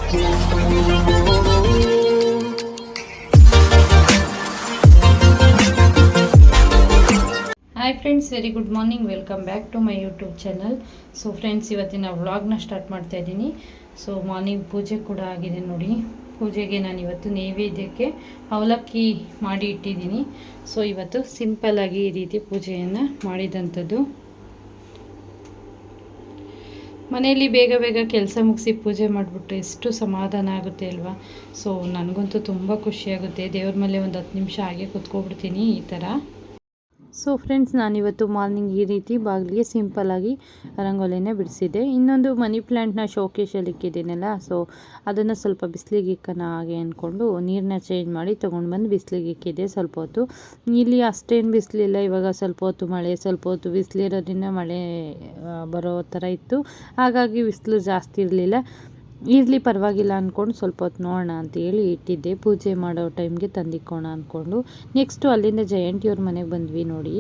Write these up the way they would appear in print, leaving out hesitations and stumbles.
Hi friends, very good morning. Welcome back to my YouTube channel. So friends, ಇವತ್ತಿನ ವ್ಲಾಗ್ನ start ಮಾಡ್ತಾ ಇದ್ದೀನಿ. So morning ಪೂಜೆ ಕೂಡ ಆಗಿದೆ ನೋಡಿ. ಪೂಜೆಗೆ ನಾನು ಇವತ್ತು ನೈವೇದ್ಯಕ್ಕೆ ಅವಲಕ್ಕಿ ಮಾಡಿ ಇಟ್ಟಿದ್ದೀನಿ. ಸೊ ಇವತ್ತು ಸಿಂಪಲ್ಲಾಗಿ ಈ ರೀತಿ ಪೂಜೆಯನ್ನು ಮಾಡಿದಂಥದ್ದು. ಮನೆಯಲ್ಲಿ ಬೇಗ ಬೇಗ ಕೆಲಸ ಮುಗಿಸಿ ಪೂಜೆ ಮಾಡಿಬಿಟ್ರೆ ಎಷ್ಟು ಸಮಾಧಾನ ಆಗುತ್ತೆ ಅಲ್ವಾ. ಸೊ ನನಗಂತೂ ತುಂಬ ಖುಷಿಯಾಗುತ್ತೆ. ದೇವ್ರ ಮೇಲೆ ಒಂದು 10 ನಿಮಿಷ ಹಾಗೆ ಕೂತ್ಕೊಬಿಡ್ತೀನಿ ಈ ಥರ. ಸೊ ಫ್ರೆಂಡ್ಸ್, ನಾನಿವತ್ತು ಮಾರ್ನಿಂಗ್ ಈ ರೀತಿ ಬಾಗಿಲಿಗೆ ಸಿಂಪಲ್ಲಾಗಿ ರಂಗೋಲಿನೇ ಬಿಡಿಸಿದ್ದೆ. ಇನ್ನೊಂದು ಮನಿ ಪ್ಲ್ಯಾಂಟ್ನ ಶೋಕೇಶಲ್ಲಿ ಇಕ್ಕಿದ್ದೀನಲ್ಲ, ಸೊ ಅದನ್ನು ಸ್ವಲ್ಪ ಬಿಸಿಲಿಗೆ ಇಕ್ಕೋಣ ಹಾಗೆ ಅಂದ್ಕೊಂಡು ನೀರನ್ನ ಚೇಂಜ್ ಮಾಡಿ ತೊಗೊಂಡು ಬಂದು ಬಿಸಿಲಿಗೆ ಇಕ್ಕಿದ್ದೆ ಸ್ವಲ್ಪ ಹೊತ್ತು. ಇಲ್ಲಿ ಅಷ್ಟೇನು ಬಿಸಿಲಿಲ್ಲ, ಇವಾಗ ಸ್ವಲ್ಪ ಹೊತ್ತು ಮಳೆ, ಸ್ವಲ್ಪ ಹೊತ್ತು ಬಿಸಿಲಿರೋದ್ರಿಂದ ಮಳೆ ಬರೋ ಥರ ಇತ್ತು. ಹಾಗಾಗಿ ಬಿಸಿಲು ಜಾಸ್ತಿ ಇರಲಿಲ್ಲ. ಇರಲಿ ಪರವಾಗಿಲ್ಲ ಅಂದ್ಕೊಂಡು ಸ್ವಲ್ಪ ಹೊತ್ತು ನೋಡೋಣ ಅಂತೇಳಿ ಇಟ್ಟಿದ್ದೆ. ಪೂಜೆ ಮಾಡೋ ಟೈಮ್ಗೆ ತಂದಿಕ್ಕೋಣ ಅಂದ್ಕೊಂಡು. ನೆಕ್ಸ್ಟು ಅಲ್ಲಿಂದ ಜಯಂತಿಯವ್ರ ಮನೆಗೆ ಬಂದ್ವಿ ನೋಡಿ.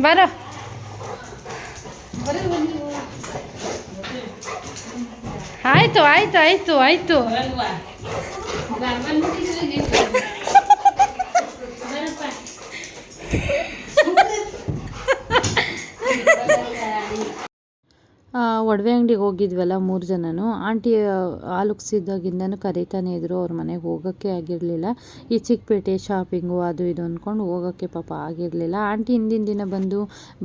ಬರೋ ಆಯ್ತು ಆಯ್ತು ಆಯ್ತು ಆಯ್ತು. ಒಡವೆ ಅಂಗಡಿಗೆ ಹೋಗಿದ್ವಲ್ಲ 3 ಜನನು. ಆಂಟಿ ಹಾಲು ಉಗ್ಸಿದಾಗಿಂದನೂ ಕರೀತಾನೆ ಇದ್ರು. ಅವ್ರ ಮನೆಗೆ ಹೋಗೋಕ್ಕೆ ಆಗಿರಲಿಲ್ಲ. ಈ ಚಿಕ್ಕಪೇಟೆ ಶಾಪಿಂಗು ಅದು ಇದು ಅಂದ್ಕೊಂಡು ಹೋಗೋಕ್ಕೆ ಪಾಪ ಆಗಿರಲಿಲ್ಲ. ಆಂಟಿ ಹಿಂದಿನ ದಿನ ಬಂದು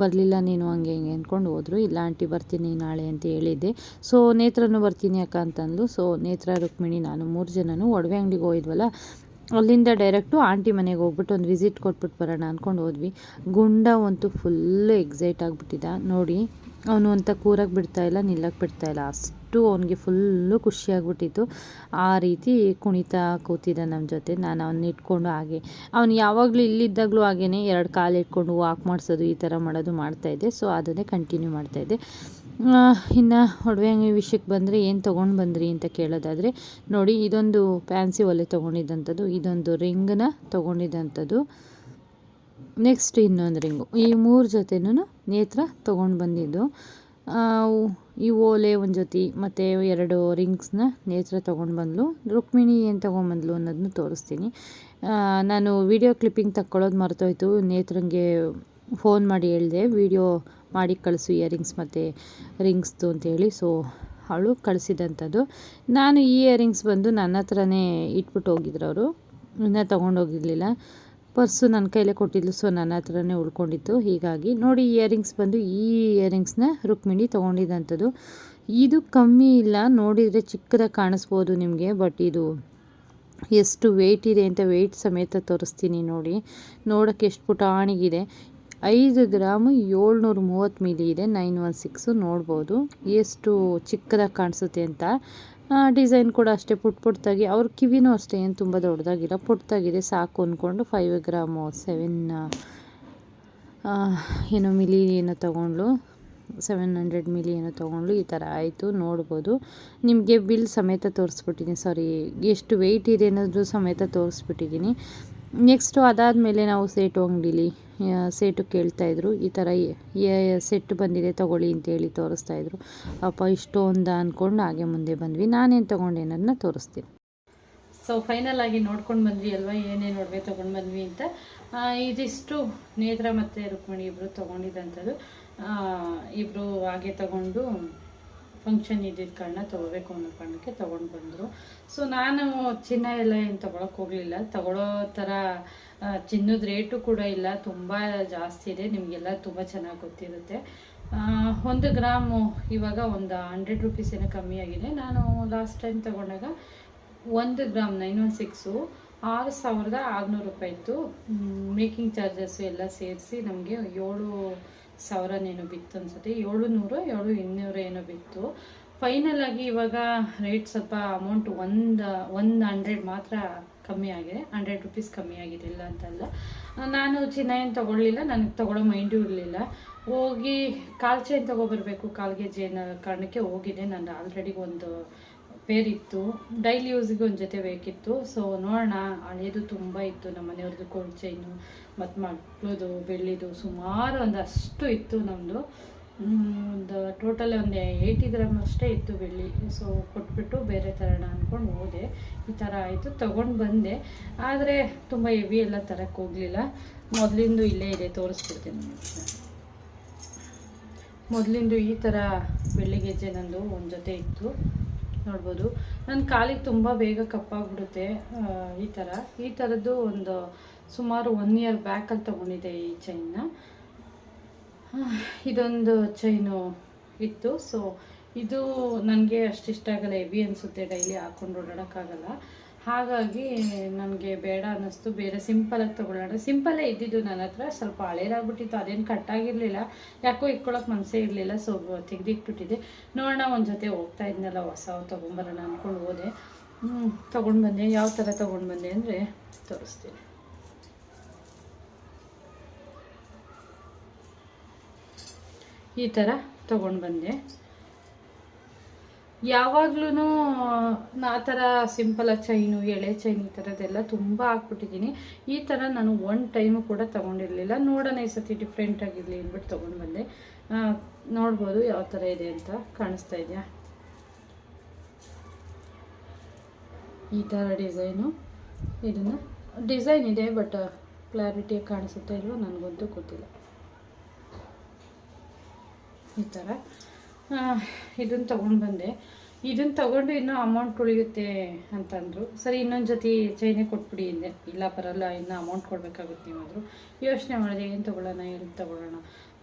ಬರಲಿಲ್ಲ ನೀನು ಹಂಗೆ ಹಿಂಗೆ ಅಂದ್ಕೊಂಡು ಹೋದರು. ಇಲ್ಲ ಆಂಟಿ ಬರ್ತೀನಿ ನಾಳೆ ಅಂತ ಹೇಳಿದ್ದೆ. ಸೊ ನೇತ್ರನೂ ಬರ್ತೀನಿ ಅಕ್ಕ ಅಂತಂದು. ಸೊ ನೇತ್ರ, ರುಕ್ಮಿಣಿ, ನಾನು 3 ಜನನು ಒಡವೆ ಅಂಗಡಿಗೆ ಹೋಗಿದ್ವಲ್ಲ, ಅಲ್ಲಿಂದ ಡೈರೆಕ್ಟು ಆಂಟಿ ಮನೆಗೆ ಹೋಗ್ಬಿಟ್ಟು ಒಂದು ವಿಸಿಟ್ ಕೊಟ್ಬಿಟ್ಟು ಬರೋಣ ಅಂದ್ಕೊಂಡು ಹೋದ್ವಿ. ಗುಂಡ ಅಂತೂ ಫುಲ್ಲು ಎಕ್ಸೈಟ್ ಆಗಿಬಿಟ್ಟಿದ್ದ ನೋಡಿ. ಅವನು ಅಂತ ಕೂರಕ್ಕೆ ಬಿಡ್ತಾಯಿಲ್ಲ, ನಿಲ್ಲಕ್ಕೆ ಬಿಡ್ತಾಯಿಲ್ಲ. ಅಷ್ಟು ಅವನಿಗೆ ಫುಲ್ಲು ಖುಷಿಯಾಗ್ಬಿಟ್ಟಿತ್ತು. ಆ ರೀತಿ ಕುಣಿತಾ ಕೂತಿದ್ದ ನಮ್ಮ ಜೊತೆ. ನಾನು ಅವನ್ನ ಇಟ್ಕೊಂಡು ಹಾಗೆ, ಅವನು ಯಾವಾಗಲೂ ಇಲ್ಲಿದ್ದಾಗಲೂ ಹಾಗೇ 2 ಕಾಲು ಇಟ್ಕೊಂಡು ವಾಕ್ ಮಾಡಿಸೋದು ಈ ಥರ ಮಾಡೋದು ಮಾಡ್ತಾಯಿದ್ದೆ. ಸೊ ಅದನ್ನೇ ಕಂಟಿನ್ಯೂ ಮಾಡ್ತಾಯಿದ್ದೆ. ಇನ್ನು ಒಡವೆ ಅಂಗಡಿ ವಿಷಯಕ್ಕೆ ಬಂದರೆ ಏನು ತೊಗೊಂಡು ಬಂದ್ರಿ ಅಂತ ಕೇಳೋದಾದರೆ ನೋಡಿ, ಇದೊಂದು ಫ್ಯಾನ್ಸಿ ಒಲೆ ತೊಗೊಂಡಿದ್ದಂಥದ್ದು, ಇದೊಂದು ರಿಂಗನ್ನ ತೊಗೊಂಡಿದ್ದಂಥದ್ದು, ನೆಕ್ಸ್ಟ್ ಇನ್ನೊಂದು ರಿಂಗು, ಈ 3 ಜೊತೆನೂ ನೇತ್ರ ತೊಗೊಂಡು ಬಂದಿದ್ದು. ಈ ಓಲೆ ಒಂದು ಜೊತೆ ಮತ್ತು 2 ರಿಂಗ್ಸ್ನ ನೇತ್ರ ತೊಗೊಂಡು ಬಂದಳು. ರುಕ್ಮಿಣಿ ಏನು ತೊಗೊಂಬಂದ್ಲು ಅನ್ನೋದನ್ನು ತೋರಿಸ್ತೀನಿ. ನಾನು ವಿಡಿಯೋ ಕ್ಲಿಪ್ಪಿಂಗ್ ತಕ್ಕೊಳ್ಳೋದು ಮರ್ತೋಯ್ತು. ನೇತ್ರಂಗೆ ಫೋನ್ ಮಾಡಿ ಹೇಳಿದೆ, ವಿಡಿಯೋ ಮಾಡಿ ಕಳಿಸು ಇಯರಿಂಗ್ಸ್ ಮತ್ತು ರಿಂಗ್ಸ್ದು ಅಂತೇಳಿ. ಸೊ ಅವಳು ಕಳಿಸಿದಂಥದ್ದು. ನಾನು ಈ ಇಯರಿಂಗ್ಸ್ ಬಂದು ನನ್ನ ಹತ್ರನೇ ಇಟ್ಬಿಟ್ಟು ಹೋಗಿದ್ರು ಅವರು, ಇನ್ನೂ ತೊಗೊಂಡೋಗಿರಲಿಲ್ಲ. ಪರ್ಸು ನನ್ನ ಕೈಲೇ ಕೊಟ್ಟಿದ್ಲು. ಸೊ ನನ್ನ ಹತ್ರನೇ ಉಳ್ಕೊಂಡಿತ್ತು. ಹೀಗಾಗಿ ನೋಡಿ, ಇಯರಿಂಗ್ಸ್ ಬಂದು ಈ ಇಯರಿಂಗ್ಸ್ನ ರುಕ್ಮಿಣಿ ತೊಗೊಂಡಿದ್ದಂಥದ್ದು. ಇದು ಕಮ್ಮಿ ಇಲ್ಲ, ನೋಡಿದರೆ ಚಿಕ್ಕದಾಗಿ ಕಾಣಿಸ್ಬೋದು ನಿಮಗೆ, ಬಟ್ ಇದು ಎಷ್ಟು ವೆಯ್ಟ್ ಇದೆ ಅಂತ ವೆಯ್ಟ್ ಸಮೇತ ತೋರಿಸ್ತೀನಿ ನೋಡಿ. ನೋಡೋಕ್ಕೆ ಎಷ್ಟು ಪುಟಾಣಿಗಿದೆ. 5 ಗ್ರಾಮು 730 ಮಿಲಿ ಇದೆ. 916 ನೋಡ್ಬೋದು ಎಷ್ಟು ಚಿಕ್ಕದಾಗಿ ಕಾಣಿಸುತ್ತೆ ಅಂತ. ಡಿಸೈನ್ ಕೂಡ ಅಷ್ಟೇ ಪುಟ್ಟಾಗಿ. ಅವ್ರ ಕಿವಿನೂ ಅಷ್ಟೇ ಏನು ತುಂಬ ದೊಡ್ಡದಾಗಿಲ್ಲ, ಪುಟ್ಟಾಗಿದೆ, ಸಾಕು ಅಂದ್ಕೊಂಡು 5 ಗ್ರಾಮು 7 ಮಿಲಿ ಏನೋ ತೊಗೊಂಡ್ಲು, 700 ಮಿಲಿ ಏನೋ ತೊಗೊಂಡ್ಲು. ಈ ಥರ ಆಯಿತು, ನೋಡ್ಬೋದು. ನಿಮಗೆ ಬಿಲ್ ಸಮೇತ ತೋರಿಸ್ಬಿಟ್ಟಿದ್ದೀನಿ, ಸಾರಿ ಎಷ್ಟು ವೆಯ್ಟ್ ಇದೆ ಅನ್ನೋದು ಸಮೇತ ತೋರಿಸ್ಬಿಟ್ಟಿದ್ದೀನಿ. ನೆಕ್ಸ್ಟು ಅದಾದಮೇಲೆ ನಾವು ಸೇಟು ಅಂಗಡೀಲಿ ಸೇಟು ಕೇಳ್ತಾಯಿದ್ರು. ಈ ಥರ ಸೆಟ್ ಬಂದಿದೆ ತೊಗೊಳ್ಳಿ ಅಂತೇಳಿ ತೋರಿಸ್ತಾಯಿದ್ರು. ಅಪ್ಪ ಇಷ್ಟೊಂದು ಅಂದ್ಕೊಂಡು ಹಾಗೆ ಮುಂದೆ ಬಂದ್ವಿ. ನಾನೇನು ತೊಗೊಂಡೆ ಅನ್ನೋದನ್ನ ತೋರಿಸ್ತೀನಿ. ಸೊ ಫೈನಲ್ ಆಗಿ ನೋಡ್ಕೊಂಡು ಬಂದ್ವಿ ಅಲ್ವಾ, ಏನೇನು ಒಡವೆ ತೊಗೊಂಡು ಬಂದ್ವಿ ಅಂತ. ಇದಿಷ್ಟು ನೇತ್ರ ಮತ್ತು ರುಕ್ಮಿಣಿ ಇಬ್ಬರು ತೊಗೊಂಡಿದ್ದಂಥದ್ದು. ಇಬ್ಬರು ಹಾಗೆ ತೊಗೊಂಡು ಫಂಕ್ಷನ್ ಇದ್ದಿದ್ದ ಕಾರಣ ತೊಗೋಬೇಕು ಅನ್ನೋ ಕಾರಣಕ್ಕೆ ತೊಗೊಂಡು ಬಂದರು. ಸೊ ನಾನು ಚಿನ್ನ ಎಲ್ಲ ಏನು ತೊಗೊಳಕ್ಕೆ ಹೋಗಲಿಲ್ಲ. ತೊಗೊಳ್ಳೋ ಥರ ಚಿನ್ನದ ರೇಟು ಕೂಡ ಇಲ್ಲ, ತುಂಬ ಜಾಸ್ತಿ ಇದೆ. ನಿಮಗೆಲ್ಲ ತುಂಬ ಚೆನ್ನಾಗಿ ಗೊತ್ತಿರುತ್ತೆ. 1 ಗ್ರಾಮು ಇವಾಗ ಒಂದು 100 ರುಪೀಸ್ ಏನೋ ಕಮ್ಮಿ ಆಗಿದೆ. ನಾನು ಲಾಸ್ಟ್ ಟೈಮ್ ತೊಗೊಂಡಾಗ 1 ಗ್ರಾಮ್ 916 6,600 ರೂಪಾಯಿ ಇತ್ತು. ಮೇಕಿಂಗ್ ಚಾರ್ಜಸ್ಸು ಎಲ್ಲ ಸೇರಿಸಿ ನಮಗೆ 7,000 ಬಿತ್ತು ಅನ್ಸುತ್ತೆ. 700 7,200 ಏನೋ ಬಿತ್ತು. ಫೈನಲ್ ಆಗಿ ಇವಾಗ ರೇಟ್ ಸ್ವಲ್ಪ ಅಮೌಂಟ್ 100 ಮಾತ್ರ ಕಮ್ಮಿ ಆಗಿದೆ, 100 ರುಪೀಸ್ ಕಮ್ಮಿ ಆಗಿದೆ, ಇಲ್ಲ ಅಂತಲ್ಲ. ನಾನು ಚಿನ್ನ ಏನು ತೊಗೊಳ್ಳಿಲ್ಲ, ನನಗೆ ತೊಗೊಳ್ಳೋ ಮೈಂಡು ಇರಲಿಲ್ಲ. ಹೋಗಿ ಕಾಲು ಚೈನ್ ತೊಗೊಬರ್ಬೇಕು, ಕಾಲ್ಗೆ ಜೇನ ಕಾರಣಕ್ಕೆ ಹೋಗಿದೆ. ನಾನು ಆಲ್ರೆಡಿ ಒಂದು ಪೇರ್ ಇತ್ತು, ಡೈಲಿ ಯೂಸಿಗೆ ಒಂದು ಜೊತೆ ಬೇಕಿತ್ತು. ಸೊ ನೋಡೋಣ, ಹಳೇದು ತುಂಬ ಇತ್ತು, ನಮ್ಮ ಮನೆಯವ್ರದ್ದು ಗೋಲ್ಡ್ ಚೈನು ಮತ್ತು ಮಕ್ಕಳದು ಬೆಳ್ಳಿದು ಸುಮಾರು ಒಂದಷ್ಟು ಇತ್ತು. ನಮ್ಮದು ಒಂದು ಟೋಟಲ್ ಒಂದು 80 ಗ್ರಾಮ್ ಅಷ್ಟೇ ಇತ್ತು ಬೆಳ್ಳಿ. ಸೊ ಕೊಟ್ಬಿಟ್ಟು ಬೇರೆ ತರೋಣ ಅಂದ್ಕೊಂಡು ಹೋದೆ. ಈ ಥರ ಆಯಿತು, ತೊಗೊಂಡು ಬಂದೆ. ಆದರೆ ತುಂಬ ಹೆವಿ ಎಲ್ಲ ತರಕ್ಕೆ ಹೋಗಲಿಲ್ಲ. ಮೊದಲಿಂದು ಇಲ್ಲೇ ಇದೆ, ತೋರಿಸ್ಬಿಡ್ತೀನಿ. ಮೊದಲಿಂದು ಈ ಥರ ಬೆಳ್ಳಿ ಗೆಜ್ಜೆ ನಂದು ಒಂದು ಜೊತೆ ಇತ್ತು, ನೋಡ್ಬೋದು. ನನ್ನ ಕಾಲಿಗೆ ತುಂಬ ಬೇಗ ಕಪ್ಪಾಗ್ಬಿಡುತ್ತೆ. ಈ ಥರದ್ದು ಒಂದು ಸುಮಾರು 1 ಇಯರ್ ಬ್ಯಾಕಲ್ಲಿ ತೊಗೊಂಡಿದ್ದೆ ಈ ಚೈನ್ನ. ಇದೊಂದು ಚೈನು ಇತ್ತು. ಸೊ ಇದು ನನಗೆ ಅಷ್ಟು ಇಷ್ಟ ಆಗಲ್ಲ, ಹೆವಿ ಅನಿಸುತ್ತೆ, ಡೈಲಿ ಹಾಕ್ಕೊಂಡು ಓಡಾಡೋಕ್ಕಾಗಲ್ಲ. ಹಾಗಾಗಿ ನನಗೆ ಬೇಡ ಅನ್ನಿಸ್ತು, ಬೇರೆ ಸಿಂಪಲಾಗಿ ತೊಗೊಳ್ಳೋಣ. ಸಿಂಪಲ್ಲೇ ಇದ್ದಿದ್ದು ನನ್ನ ಹತ್ರ, ಸ್ವಲ್ಪ ಹಳೇದಾಗ್ಬಿಟ್ಟಿತ್ತು, ಅದೇನು ಕಟ್ಟಾಗಿರಲಿಲ್ಲ, ಯಾಕೋ ಇಟ್ಕೊಳ್ಳೋಕೆ ಮನಸ್ಸೇ ಇರಲಿಲ್ಲ. ಸೊ ತೆಗೆದಿಟ್ಬಿಟ್ಟಿದ್ದೆ. ನೋಡೋಣ, ಒಂದು ಜೊತೆ ಹೋಗ್ತಾ ಇದ್ನಲ್ಲ, ಹೊಸ ತೊಗೊಂಬರೋಣ ಅಂದ್ಕೊಂಡು ಹೋದೆ. ತೊಗೊಂಡು ಬಂದೆ. ಯಾವ ಥರ ತೊಗೊಂಡು ಬಂದೆ ಅಂದರೆ ತೋರಿಸ್ತೀನಿ. ಈ ಥರ ತೊಗೊಂಡು ಬಂದೆ. ಯಾವಾಗ್ಲೂ ಆ ಥರ ಸಿಂಪಲ್ ಚೈನು, ಎಳೆ ಚೈನ್, ಈ ಥರದ್ದೆಲ್ಲ ತುಂಬ ಹಾಕ್ಬಿಟ್ಟಿದ್ದೀನಿ. ಈ ಥರ ನಾನು 1 ಟೈಮು ಕೂಡ ತೊಗೊಂಡಿರಲಿಲ್ಲ. ನೋಡೋಣ ಈ ಸತಿ ಡಿಫ್ರೆಂಟ್ ಆಗಿರಲಿ ಅಂದ್ಬಿಟ್ಟು ತೊಗೊಂಡು ಬಂದೆ. ನೋಡ್ಬೋದು ಯಾವ ಥರ ಇದೆ ಅಂತ, ಕಾಣಿಸ್ತಾ ಇದೆಯಾ? ಈ ಥರ ಡಿಸೈನು. ಇದನ್ನು ಡಿಸೈನ್ ಇದೆ, ಬಟ್ ಕ್ಲಾರಿಟಿಯಾಗಿ ಕಾಣಿಸುತ್ತಾ ಇಲ್ವೋ ನನಗಂತೂ ಗೊತ್ತಿಲ್ಲ. ಈ ಥರ ಇದನ್ನು ತೊಗೊಂಡು ಬಂದೆ. ಇದನ್ನು ತೊಗೊಂಡು ಇನ್ನೂ ಅಮೌಂಟ್ ಉಳಿಯುತ್ತೆ ಅಂತಂದರು. ಸರಿ, ಇನ್ನೊಂದು ಜೊತೆ ಚೈನೇ ಕೊಟ್ಬಿಡಿ ಹಿಂದೆ. ಇಲ್ಲ ಬರಲ್ಲ, ಇನ್ನೂ ಅಮೌಂಟ್ ಕೊಡಬೇಕಾಗುತ್ತೆ ನೀವಾದರೂ. ಯೋಚನೆ ಮಾಡಿದೆ, ಏನು ತೊಗೊಳ್ಳೋಣ,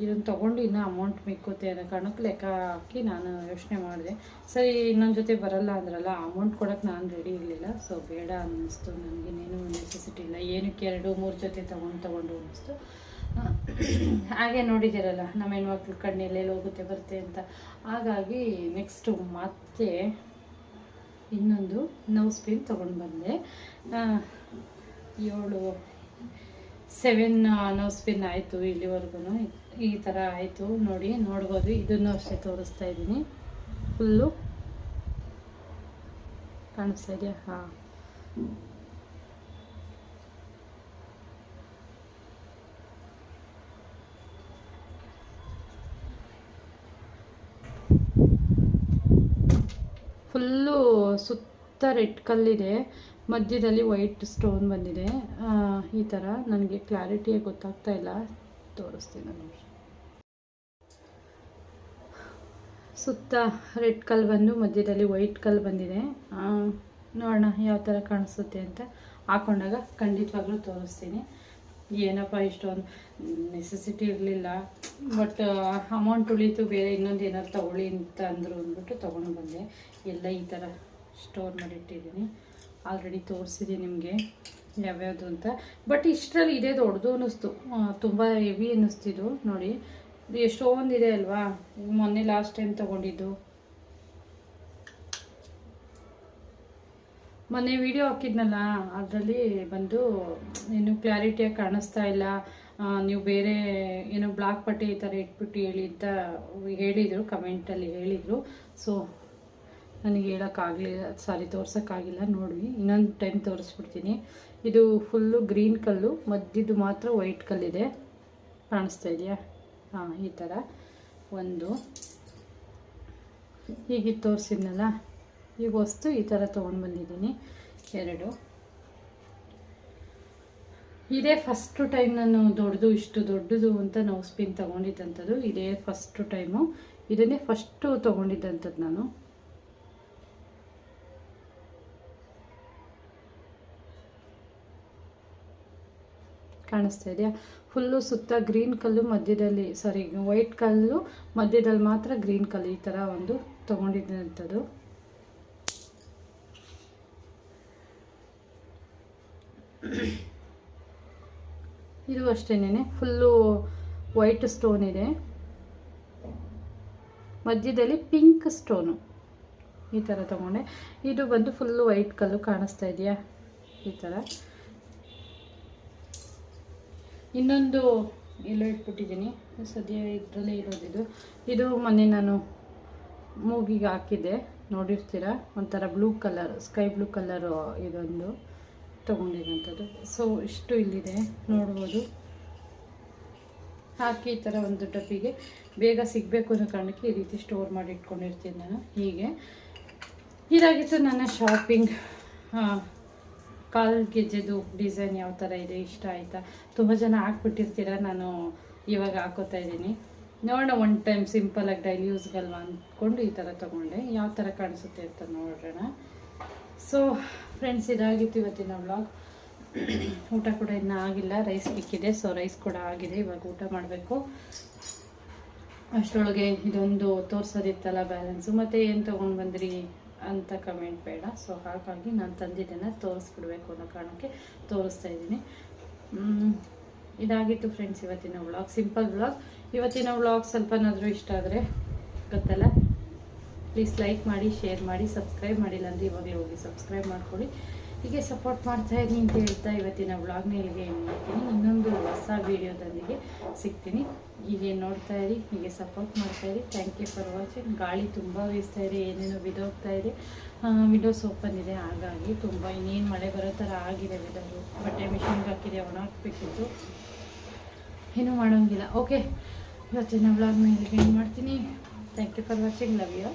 ಇದನ್ನು ತೊಗೊಂಡು ಇನ್ನೂ ಅಮೌಂಟ್ ಮಿಕ್ಕುತ್ತೆ ಅನ್ನೋ ಕಾರಣಕ್ಕೆ ಲೆಕ್ಕ ಹಾಕಿ ನಾನು ಯೋಚನೆ ಮಾಡಿದೆ. ಸರಿ, ಇನ್ನೊಂದು ಜೊತೆ ಬರಲ್ಲ ಅಂದ್ರಲ್ಲ, ಅಮೌಂಟ್ ಕೊಡೋಕ್ಕೆ ನಾನು ರೆಡಿ ಇರಲಿಲ್ಲ. ಸೊ ಬೇಡ ಅನ್ನಿಸ್ತು, ನನಗೇನೇನು ನೆಸೆಸಿಟಿ ಇಲ್ಲ, ಏನಕ್ಕೆ 2-3 ಜೊತೆ ತೊಗೊಂಡು ಅನ್ನಿಸ್ತು. ಹಾಗೆ ನೋಡಿದ್ದೀರಲ್ಲ, ನಮ್ಮ ಹೆಣ್ಮಕ್ಳು ಕಣ್ಣೆಲ್ಲೆಲ್ಲಿ ಹೋಗುತ್ತೆ ಬರುತ್ತೆ ಅಂತ. ಹಾಗಾಗಿ ನೆಕ್ಸ್ಟು ಮತ್ತೆ ಇನ್ನೊಂದು ನೌಸ್ ಪಿನ್ ತೊಗೊಂಡು ಬಂದೆ. 7 ನೌಸ್ ಪಿನ್ ಆಯಿತು ಇಲ್ಲಿವರೆಗೂ. ಈ ಥರ ಆಯಿತು, ನೋಡ್ಬೋದು. ಇದನ್ನು ಅಷ್ಟೇ ತೋರಿಸ್ತಾ ಇದ್ದೀನಿ. ಫುಲ್ಲು ಕಾಣಿಸ್ತಾ ಇದೆಯಾ? ಹಾಂ, ಫುಲ್ಲು ಸುತ್ತ ರೆಡ್ ಕಲ್ಲಿದೆ, ಮಧ್ಯದಲ್ಲಿ ವೈಟ್ ಸ್ಟೋನ್ ಬಂದಿದೆ. ಈ ಥರ ನನಗೆ ಕ್ಲಾರಿಟಿಯಾಗಿ ಗೊತ್ತಾಗ್ತಾ ಇಲ್ಲ, ತೋರಿಸ್ತೀನಿ ನಾನು. ಸುತ್ತ ರೆಡ್ ಕಲ್ ಬಂದು ಮಧ್ಯದಲ್ಲಿ ವೈಟ್ ಕಲ್ ಬಂದಿದೆ. ನೋಡೋಣ ಯಾವ ಥರ ಕಾಣಿಸುತ್ತೆ ಅಂತ. ಹಾಕೊಂಡಾಗ ಖಂಡಿತವಾಗ್ಲೂ ತೋರಿಸ್ತೀನಿ. ಏನಪ್ಪ ಇಷ್ಟೊಂದು ನೆಸೆಸಿಟಿ ಇರಲಿಲ್ಲ, ಬಟ್ ಅಮೌಂಟ್ ಉಳೀತು, ಬೇರೆ ಇನ್ನೊಂದು ಏನಾದ್ರು ತೊಗೊಳ್ಳಿ ಅಂತ ಅಂದರು ಅಂದ್ಬಿಟ್ಟು ತೊಗೊಂಡು ಬಂದೆ. ಎಲ್ಲ ಈ ಥರ ಸ್ಟೋರ್ ಮಾಡಿಟ್ಟಿದ್ದೀನಿ. ಆಲ್ರೆಡಿ ತೋರಿಸಿದ್ದೀನಿ ನಿಮಗೆ ಯಾವ್ಯಾವುದು ಅಂತ. ಬಟ್ ಇಷ್ಟರಲ್ಲಿ ಇದೇ ದೊಡ್ಡದು ಅನ್ನಿಸ್ತು, ತುಂಬ ಹೆವಿ ಅನ್ನಿಸ್ತಿದ್ದು. ನೋಡಿ ಎಷ್ಟೊಂದಿದೆ ಅಲ್ವಾ. ಮೊನ್ನೆ ಲಾಸ್ಟ್ ಟೈಮ್ ತೊಗೊಂಡಿದ್ದು, ಮೊನ್ನೆ ವಿಡಿಯೋ ಹಾಕಿದ್ನಲ್ಲ, ಅದರಲ್ಲಿ ಬಂದು ಏನು ಕ್ಲಾರಿಟಿಯಾಗಿ ಕಾಣಿಸ್ತಾ ಇಲ್ಲ, ನೀವು ಬೇರೆ ಏನೋ ಬ್ಲಾಕ್ ಪಟ್ಟಿ ಈ ಥರ ಇಟ್ಬಿಟ್ಟು ಹೇಳಿ ಅಂತ ಹೇಳಿದರು, ಕಮೆಂಟಲ್ಲಿ ಹೇಳಿದರು. ಸೊ ನನಗೆ ಹೇಳೋಕ್ಕಾಗಲಿಲ್ಲ, ತೋರ್ಸೋಕ್ಕಾಗಿಲ್ಲ. ನೋಡಿ, ಇನ್ನೊಂದು ಟೈಮ್ ತೋರಿಸ್ಬಿಡ್ತೀನಿ. ಇದು ಫುಲ್ಲು ಗ್ರೀನ್ ಕಲ್ಲು, ಮಧ್ಯದ್ದು ಮಾತ್ರ ವೈಟ್ ಕಲ್ಲಿದೆ, ಕಾಣಿಸ್ತಾ ಇದೆಯಾ? ಹಾಂ, ಈ ಥರ ಒಂದು ಹೀಗೆ ತೋರಿಸಿದ್ನಲ್ಲ, ಈಗ ವಸ್ತು ಈ ಥರ ತೊಗೊಂಡು ಬಂದಿದ್ದೀನಿ. 2 ಇದೇ ಫಸ್ಟು ಟೈಮ್ ನಾನು ಇಷ್ಟು ದೊಡ್ಡದು ಅಂತ ನೌಸ್ ಪಿನ್ ತೊಗೊಂಡಿದ್ದಂಥದ್ದು. ಇದೇ ಫಸ್ಟು ಟೈಮು, ಇದನ್ನೇ ಫಸ್ಟು ತೊಗೊಂಡಿದ್ದಂಥದ್ದು ನಾನು. ಕಾಣಿಸ್ತಾ ಇದೆಯಾ? ಫುಲ್ಲು ಸುತ್ತ ಗ್ರೀನ್ ಕಲ್ಲು, ಮಧ್ಯದಲ್ಲಿ ವೈಟ್ ಕಲ್ಲು, ಮಧ್ಯದಲ್ಲಿ ಮಾತ್ರ ಗ್ರೀನ್ ಕಲ್ಲು, ಈ ಥರ ಒಂದು ತೊಗೊಂಡಿದ್ದಂಥದ್ದು. ಇದು ಅಷ್ಟೇನೆ, ಫುಲ್ಲು ವೈಟ್ ಸ್ಟೋನ್ ಇದೆ, ಮಧ್ಯದಲ್ಲಿ ಪಿಂಕ್ ಸ್ಟೋನು, ಈ ಥರ ತೊಗೊಂಡೆ. ಇದು ಬಂದು ಫುಲ್ಲು ವೈಟ್ ಕಲ್ಲು, ಕಾಣಿಸ್ತಾ ಇದೆಯಾ? ಈ ಥರ. ಇನ್ನೊಂದು ಎಲ್ಲೋ ಇಟ್ಬಿಟ್ಟಿದ್ದೀನಿ, ಸದ್ಯ ಇದರಲ್ಲೇ ಇರೋದಿದು. ಇದು ಮೊನ್ನೆ ನಾನು ಮೂಗಿಗೆ ಹಾಕಿದ್ದೆ, ನೋಡಿರ್ತೀರ, ಒಂಥರ blue colour, sky blue colour ಇದೊಂದು ತೊಗೊಂಡಿರೋಂಥದ್ದು. ಸೊ ಇಷ್ಟು ಇಲ್ಲಿದೆ ನೋಡ್ಬೋದು. ಹಾಕಿ ಈ ಥರ ಒಂದು ಡಬ್ಬಿಗೆ ಬೇಗ ಸಿಗಬೇಕು ಅನ್ನೋ ಕಾರಣಕ್ಕೆ ಈ ರೀತಿ ಸ್ಟೋರ್ ಮಾಡಿ ಇಟ್ಕೊಂಡಿರ್ತೀನಿ ನಾನು. ಹೀಗೆ ಇದಾಗಿತ್ತು ನನ್ನ ಶಾಪಿಂಗ್. ಕಾಲ್ ಗೆಜ್ಜೆದು ಡಿಸೈನ್ ಯಾವ ಥರ ಇದೆ, ಇಷ್ಟ ಆಯಿತಾ? ತುಂಬ ಜನ ಹಾಕ್ಬಿಟ್ಟಿರ್ತೀರ, ನಾನು ಇವಾಗ ಹಾಕೋತಾ ಇದ್ದೀನಿ. ನೋಡೋಣ, ಒನ್ ಟೈಮ್ ಸಿಂಪಲಾಗಿ ಡೈಲಿ ಯೂಸ್ಗಲ್ವ ಅಂದ್ಕೊಂಡು ಈ ಥರ ತೊಗೊಂಡೆ. ಯಾವ ಥರ ಕಾಣಿಸುತ್ತೆ ಅಂತ ನೋಡೋಣ. ಸೊ ಫ್ರೆಂಡ್ಸ್, ಇದಾಗಿತ್ತು ಇವತ್ತಿನ ವ್ಲಾಗ್. ಊಟ ಕೂಡ ಇನ್ನೂ ಆಗಿಲ್ಲ, ರೈಸ್ ಬಿಕ್ಕಿದೆ. ಸೊ ರೈಸ್ ಕೂಡ ಆಗಿದೆ, ಇವಾಗ ಊಟ ಮಾಡಬೇಕು. ಅಷ್ಟರೊಳಗೆ ಇದೊಂದು ತೋರಿಸೋದಿತ್ತಲ್ಲ ಬ್ಯಾಲೆನ್ಸು, ಮತ್ತು ಏನು ತೊಗೊಂಡು ಬಂದ್ರಿ ಅಂತ ಕಮೆಂಟ್ ಬೇಡ. ಸೊ ಹಾಗಾಗಿ ನಾನು ತಂದಿದ್ದನ್ನು ತೋರಿಸ್ಬಿಡ್ಬೇಕು ಅನ್ನೋ ಕಾರಣಕ್ಕೆ ತೋರಿಸ್ತಾ ಇದ್ದೀನಿ. ಇದಾಗಿತ್ತು ಫ್ರೆಂಡ್ಸ್ ಇವತ್ತಿನ ವ್ಲಾಗ್, ಸಿಂಪಲ್ ವ್ಲಾಗ್. ಇವತ್ತಿನ ವ್ಲಾಗ್ ಸ್ವಲ್ಪನಾದರೂ ಇಷ್ಟ ಆದರೆ ಗೊತ್ತಲ್ಲ, ಪ್ಲೀಸ್ ಲೈಕ್ ಮಾಡಿ, ಶೇರ್ ಮಾಡಿ, ಸಬ್ಸ್ಕ್ರೈಬ್ ಮಾಡಿಲ್ಲ ಅಂದರೆ ಇವಾಗಲೇ ಹೋಗಿ ಸಬ್ಸ್ಕ್ರೈಬ್ ಮಾಡ್ಕೊಳ್ಳಿ. ಹೀಗೆ ಸಪೋರ್ಟ್ ಮಾಡ್ತಾಯಿದ್ದೀನಿ ಅಂತ ಹೇಳ್ತಾ ಇವತ್ತಿನ ವ್ಲಾಗ್ನ ಇಲ್ಲಿಗೆ ಏನು ಮಾಡ್ತೀನಿ. ಇನ್ನೊಂದು ಹೊಸ ವೀಡಿಯೋದೊಂದಿಗೆ ಸಿಗ್ತೀನಿ. ಹೀಗೆ ನೋಡ್ತಾ ಇರಿ, ಹೀಗೆ ಸಪೋರ್ಟ್ ಮಾಡ್ತಾಯಿರಿ. Thank you for watching. ಗಾಳಿ ತುಂಬ ಬೀಸ್ತಾ ಇದೆ, ಏನೇನೋ ಬಿದ್ದೋಗ್ತಾ ಇದೆ. ವಿಂಡೋಸ್ ಓಪನ್ ಇದೆ, ಹಾಗಾಗಿ ತುಂಬ ಇನ್ನೇನು ಮಳೆ ಬರೋ ಥರ ಆಗಿದೆ ವೆದರು. ಬಟ್ಟೆ ಮಿಷಿನ್ಗೆ ಹಾಕಿದೆ, ಒಣ ಹಾಕ್ಬೇಕಿತ್ತು, ಏನೂ ಮಾಡೋಂಗಿಲ್ಲ. ಓಕೆ, ಇವತ್ತಿನ ವ್ಲಾಗ್ನ ಇಲ್ಲಿಗೆ ಏನು ಮಾಡ್ತೀನಿ. Thank you for watching. Love you.